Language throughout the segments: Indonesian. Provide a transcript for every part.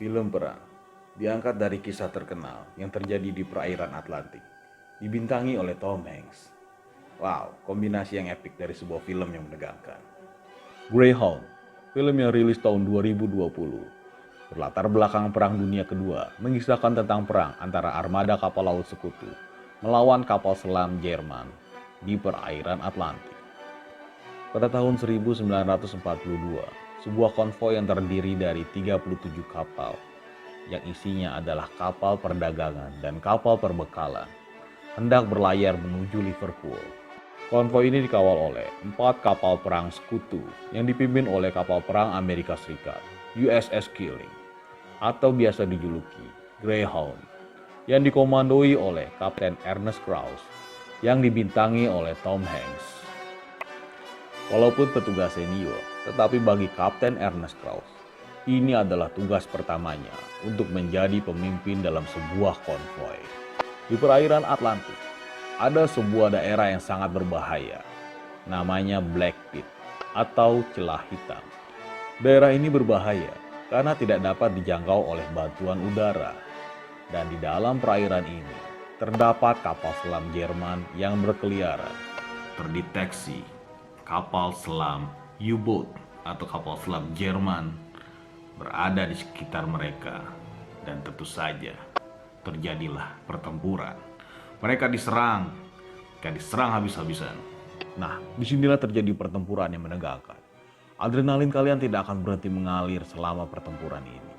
Film perang diangkat dari kisah terkenal yang terjadi di perairan Atlantik, dibintangi oleh Tom Hanks. Wow, kombinasi yang epik dari sebuah film yang menegangkan. Greyhound, film yang rilis tahun 2020, berlatar belakang Perang Dunia Kedua, mengisahkan tentang perang antara armada kapal laut sekutu melawan kapal selam Jerman di perairan Atlantik. Pada tahun 1942, sebuah konvoi yang terdiri dari 37 kapal yang isinya adalah kapal perdagangan dan kapal perbekalan hendak berlayar menuju Liverpool. Konvoi ini dikawal oleh 4 kapal perang sekutu yang dipimpin oleh kapal perang Amerika Serikat, USS Killing, atau biasa dijuluki Greyhound, yang dikomandoi oleh Kapten Ernest Krause yang dibintangi oleh Tom Hanks. Walaupun petugas senior, tetapi bagi Kapten Ernest Krause, ini adalah tugas pertamanya untuk menjadi pemimpin dalam sebuah konvoi. Di perairan Atlantik, ada sebuah daerah yang sangat berbahaya, namanya Black Pit atau celah hitam. Daerah ini berbahaya karena tidak dapat dijangkau oleh bantuan udara. Dan di dalam perairan ini, terdapat kapal selam Jerman yang berkeliaran. Terdeteksi kapal selam U-boat atau kapal selam Jerman berada di sekitar mereka, dan tentu saja terjadilah pertempuran. Mereka diserang habis-habisan. Nah, disinilah terjadi pertempuran yang menegangkan. Adrenalin kalian tidak akan berhenti mengalir selama pertempuran ini.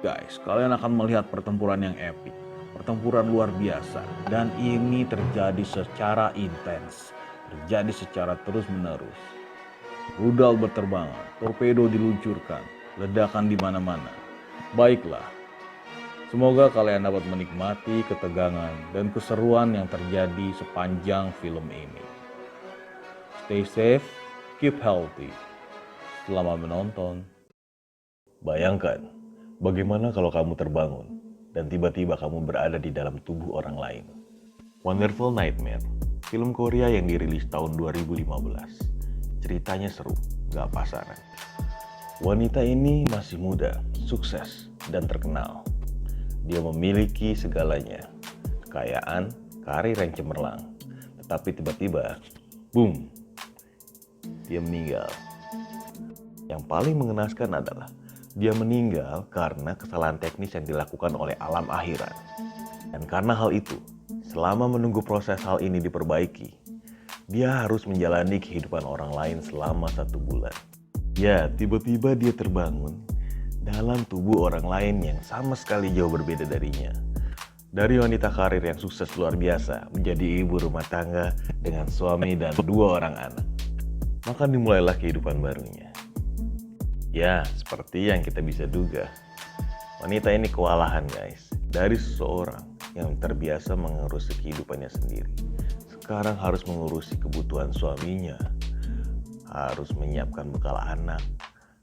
Guys, kalian akan melihat pertempuran yang epik, pertempuran luar biasa, dan ini terjadi secara intens, terjadi secara terus-menerus. Rudal berterbangan, torpedo diluncurkan, ledakan di mana-mana. Baiklah, semoga kalian dapat menikmati ketegangan dan keseruan yang terjadi sepanjang film ini. Stay safe, keep healthy. Selamat menonton. Bayangkan, bagaimana kalau kamu terbangun dan tiba-tiba kamu berada di dalam tubuh orang lain. Wonderful Nightmare, film Korea yang dirilis tahun 2015. Ceritanya seru, gak pasaran. Wanita ini masih muda, sukses, dan terkenal. Dia memiliki segalanya, kekayaan, karir yang cemerlang. Tetapi tiba-tiba, boom, dia meninggal. Yang paling mengenaskan adalah dia meninggal karena kesalahan teknis yang dilakukan oleh alam akhirat. Dan karena hal itu, selama menunggu proses hal ini diperbaiki, dia harus menjalani kehidupan orang lain selama 1 bulan. Ya, tiba-tiba dia terbangun dalam tubuh orang lain yang sama sekali jauh berbeda darinya. Dari wanita karir yang sukses luar biasa menjadi ibu rumah tangga dengan suami dan 2 orang anak. Maka dimulailah kehidupan barunya. Ya, seperti yang kita bisa duga, wanita ini kewalahan guys. Dari seseorang yang terbiasa mengurusi kehidupannya sendiri, sekarang harus mengurusi kebutuhan suaminya, harus menyiapkan bekal anak,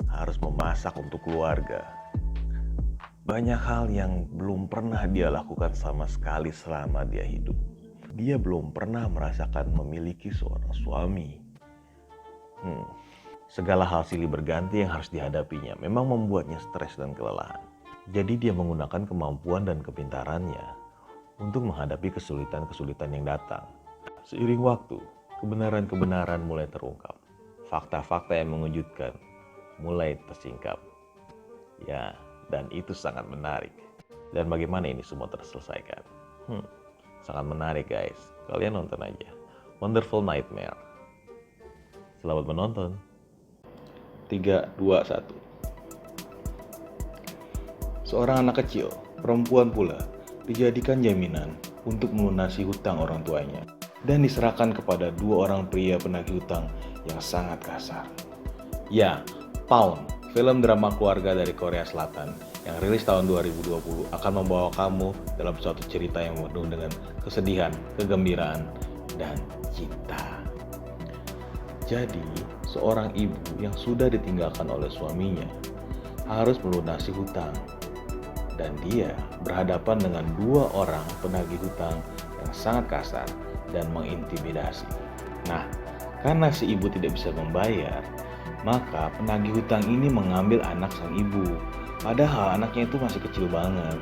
harus memasak untuk keluarga. Banyak hal yang belum pernah dia lakukan sama sekali selama dia hidup. Dia belum pernah merasakan memiliki seorang suami. Segala hal silih berganti yang harus dihadapinya memang membuatnya stres dan kelelahan. Jadi dia menggunakan kemampuan dan kepintarannya untuk menghadapi kesulitan-kesulitan yang datang. Seiring waktu, kebenaran-kebenaran mulai terungkap. Fakta-fakta yang mengejutkan mulai tersingkap. Ya, dan itu sangat menarik. Dan bagaimana ini semua terselesaikan? Sangat menarik guys. Kalian nonton aja. Wonderful Nightmare. Selamat menonton. 3, 2, 1. Seorang anak kecil, perempuan pula, dijadikan jaminan untuk melunasi hutang orang tuanya dan diserahkan kepada 2 orang pria penagih hutang yang sangat kasar. Ya, Pound, film drama keluarga dari Korea Selatan yang rilis tahun 2020 akan membawa kamu dalam suatu cerita yang penuh dengan kesedihan, kegembiraan, dan cinta. Jadi, seorang ibu yang sudah ditinggalkan oleh suaminya harus melunasi hutang. Dan dia berhadapan dengan 2 orang penagih hutang yang sangat kasar dan mengintimidasi. Nah, karena si ibu tidak bisa membayar, maka penagih hutang ini mengambil anak sang ibu Padahal anaknya itu masih kecil banget.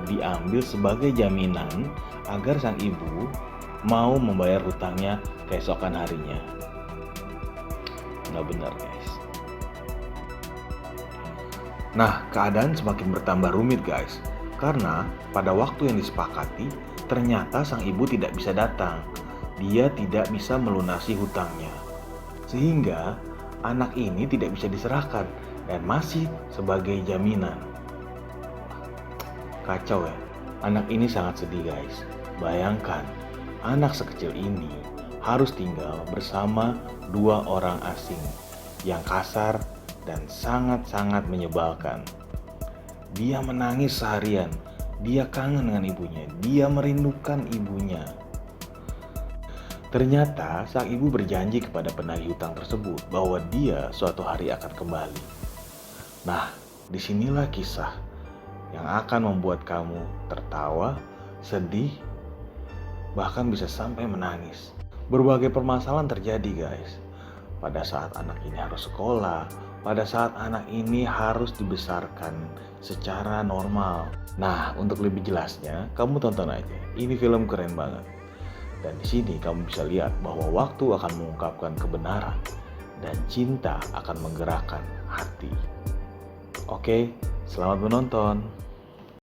Diambil sebagai jaminan agar sang ibu mau membayar hutangnya keesokan harinya. Nggak benar, guys. Nah, keadaan semakin bertambah rumit, guys. Karena pada waktu yang disepakati, ternyata sang ibu tidak bisa datang. Dia tidak bisa melunasi hutangnya. Sehingga anak ini tidak bisa diserahkan dan masih sebagai jaminan. Kacau ya. Anak ini sangat sedih, guys. Bayangkan, anak sekecil ini harus tinggal bersama dua orang asing yang kasar dan sangat-sangat menyebalkan. Dia menangis seharian, dia kangen dengan ibunya, dia merindukan ibunya. Ternyata sang ibu berjanji kepada penagih hutang tersebut bahwa dia suatu hari akan kembali. Nah, disinilah kisah yang akan membuat kamu tertawa, sedih, bahkan bisa sampai menangis. Berbagai permasalahan terjadi, guys. Pada saat anak ini harus sekolah, pada saat anak ini harus dibesarkan secara normal. Nah, untuk lebih jelasnya, kamu tonton aja. Ini film keren banget. Dan di sini kamu bisa lihat bahwa waktu akan mengungkapkan kebenaran dan cinta akan menggerakkan hati. Oke, selamat menonton.